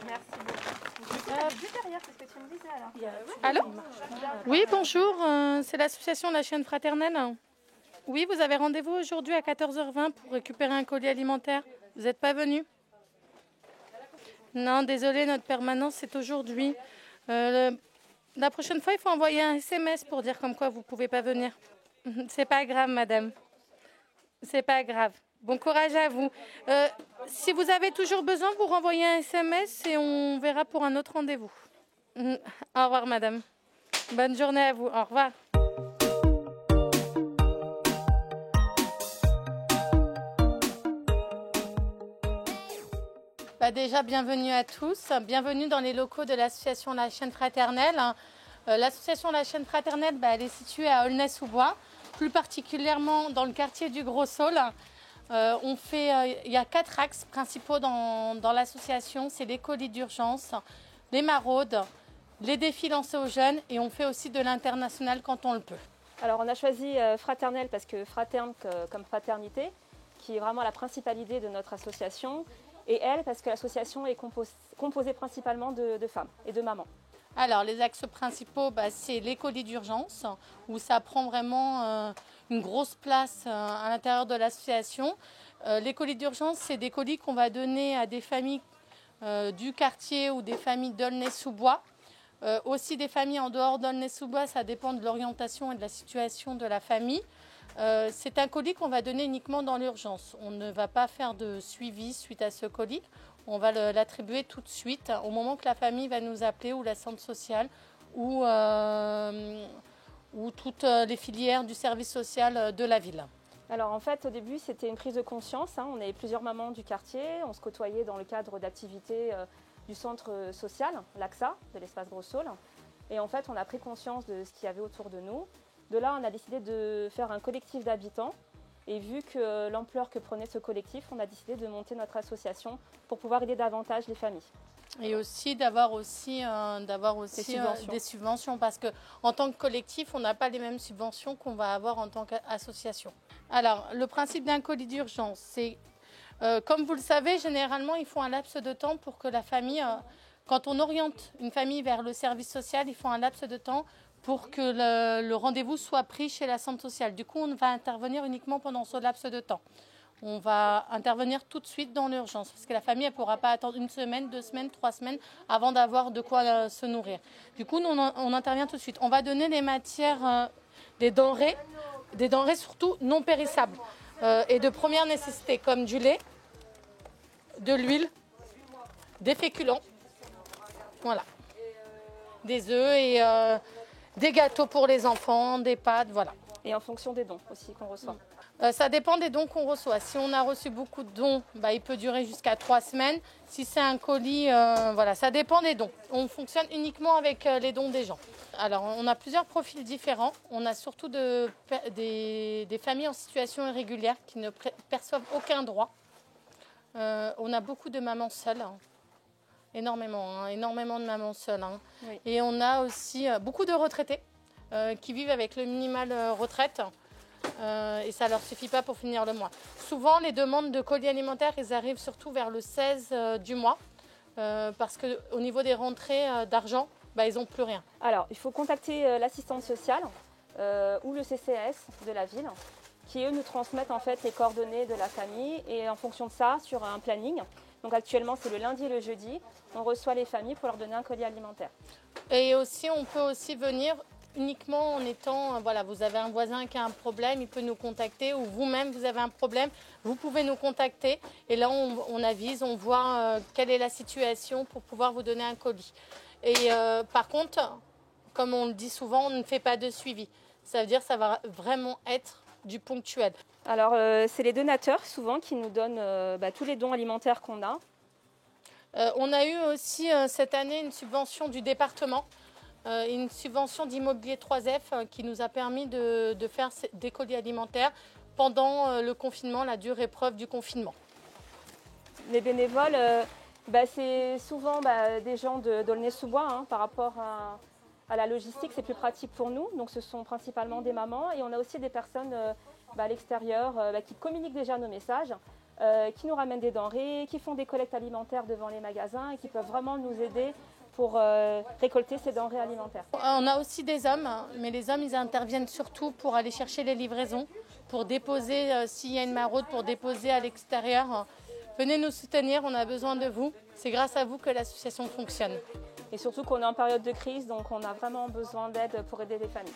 Merci beaucoup. Juste derrière, c'est ce que tu me disais alors. Allô? Oui, bonjour, c'est l'association La Chaîne Fraternelle. Oui, vous avez rendez-vous aujourd'hui à 14h20 pour récupérer un colis alimentaire. Vous n'êtes pas venu? Non, désolé, notre permanence c'est aujourd'hui. La prochaine fois, il faut envoyer un SMS pour dire comme quoi vous ne pouvez pas venir. C'est pas grave, madame. C'est pas grave. Bon courage à vous. Si vous avez toujours besoin, vous renvoyez un SMS et on verra pour un autre rendez-vous. Au revoir, madame. Bonne journée à vous. Au revoir. Déjà, bienvenue à tous. Bienvenue dans les locaux de l'association La Chaîne Fraternelle. L'association La Chaîne Fraternelle, elle est située à Aulnay-sous-Bois, plus particulièrement dans le quartier du Gros-Saulx. Il y a 4 axes principaux dans l'association. C'est les colis d'urgence, les maraudes, les défis lancés aux jeunes et on fait aussi de l'international quand on le peut. Alors on a choisi Fraternelle parce que fraterne comme fraternité, qui est vraiment la principale idée de notre association. Et elle, parce que l'association est composée principalement de femmes et de mamans. Alors, les axes principaux, c'est les colis d'urgence, où ça prend vraiment une grosse place à l'intérieur de l'association. Les colis d'urgence, c'est des colis qu'on va donner à des familles du quartier ou des familles d'Aulnay-sous-Bois. Aussi des familles en dehors d'Aulnay-sous-Bois, ça dépend de l'orientation et de la situation de la famille. C'est un colis qu'on va donner uniquement dans l'urgence. On ne va pas faire de suivi suite à ce colis. On va l'attribuer tout de suite au moment que la famille va nous appeler ou la centre sociale ou toutes les filières du service social de la ville. Alors en fait au début c'était une prise de conscience. On est plusieurs mamans du quartier, on se côtoyait dans le cadre d'activités du centre social, l'AXA, de l'espace Gros-Saulx. Et en fait on a pris conscience de ce qu'il y avait autour de nous. De là, on a décidé de faire un collectif d'habitants. Et vu que l'ampleur que prenait ce collectif, on a décidé de monter notre association pour pouvoir aider davantage les familles. Et aussi d'avoir des subventions parce qu'en tant que collectif, on n'a pas les mêmes subventions qu'on va avoir en tant qu'association. Alors, le principe d'un colis d'urgence, c'est, comme vous le savez, généralement, il faut un laps de temps pour que la famille, quand on oriente une famille vers le service social, il faut un laps de temps pour que le rendez-vous soit pris chez la centre sociale. Du coup, on va intervenir uniquement pendant ce laps de temps. On va intervenir tout de suite dans l'urgence parce que la famille ne pourra pas attendre 1 semaine, 2 semaines, 3 semaines avant d'avoir de quoi se nourrir. Du coup, nous, on intervient tout de suite. On va donner des matières, des denrées surtout non périssables et de première nécessité comme du lait, de l'huile, des féculents, voilà, des œufs et des gâteaux pour les enfants, des pâtes, voilà. Et en fonction des dons aussi qu'on reçoit. Ça dépend des dons qu'on reçoit. Si on a reçu beaucoup de dons, il peut durer jusqu'à 3 semaines. Si c'est un colis, voilà, ça dépend des dons. On fonctionne uniquement avec les dons des gens. Alors, on a plusieurs profils différents. On a surtout des familles en situation irrégulière qui ne perçoivent aucun droit. On a beaucoup de mamans seules. Énormément de mamans seules. Oui. Et on a aussi beaucoup de retraités qui vivent avec le minimal retraite et ça ne leur suffit pas pour finir le mois. Souvent, les demandes de colis alimentaires, ils arrivent surtout vers le 16 du mois parce qu'au niveau des rentrées d'argent, ils n'ont plus rien. Alors, il faut contacter l'assistante sociale ou le CCAS de la ville qui, eux, nous transmettent en fait les coordonnées de la famille et en fonction de ça, sur un planning. Donc actuellement, c'est le lundi et le jeudi. On reçoit les familles pour leur donner un colis alimentaire. Et aussi, on peut aussi venir uniquement en étant, voilà, vous avez un voisin qui a un problème, il peut nous contacter, ou vous-même, vous avez un problème, vous pouvez nous contacter. Et là, on avise, on voit quelle est la situation pour pouvoir vous donner un colis. Et par contre, comme on le dit souvent, on ne fait pas de suivi. Ça veut dire que ça va vraiment être du ponctuel. Alors, c'est les donateurs souvent qui nous donnent tous les dons alimentaires qu'on a. On a eu aussi cette année une subvention du département, une subvention d'immobilier 3F qui nous a permis de faire des colis alimentaires pendant le confinement, la dure épreuve du confinement. Les bénévoles, c'est souvent des gens d'Aulnay-sous-Bois par rapport à la logistique, c'est plus pratique pour nous. Donc ce sont principalement des mamans et on a aussi des personnes à l'extérieur qui communiquent déjà nos messages. qui nous ramènent des denrées, qui font des collectes alimentaires devant les magasins et qui peuvent vraiment nous aider pour récolter ces denrées alimentaires. On a aussi des hommes, mais les hommes, ils interviennent surtout pour aller chercher les livraisons, pour déposer, s'il y a une maraude, pour déposer à l'extérieur. Venez nous soutenir, on a besoin de vous. C'est grâce à vous que l'association fonctionne. Et surtout qu'on est en période de crise, donc on a vraiment besoin d'aide pour aider les familles.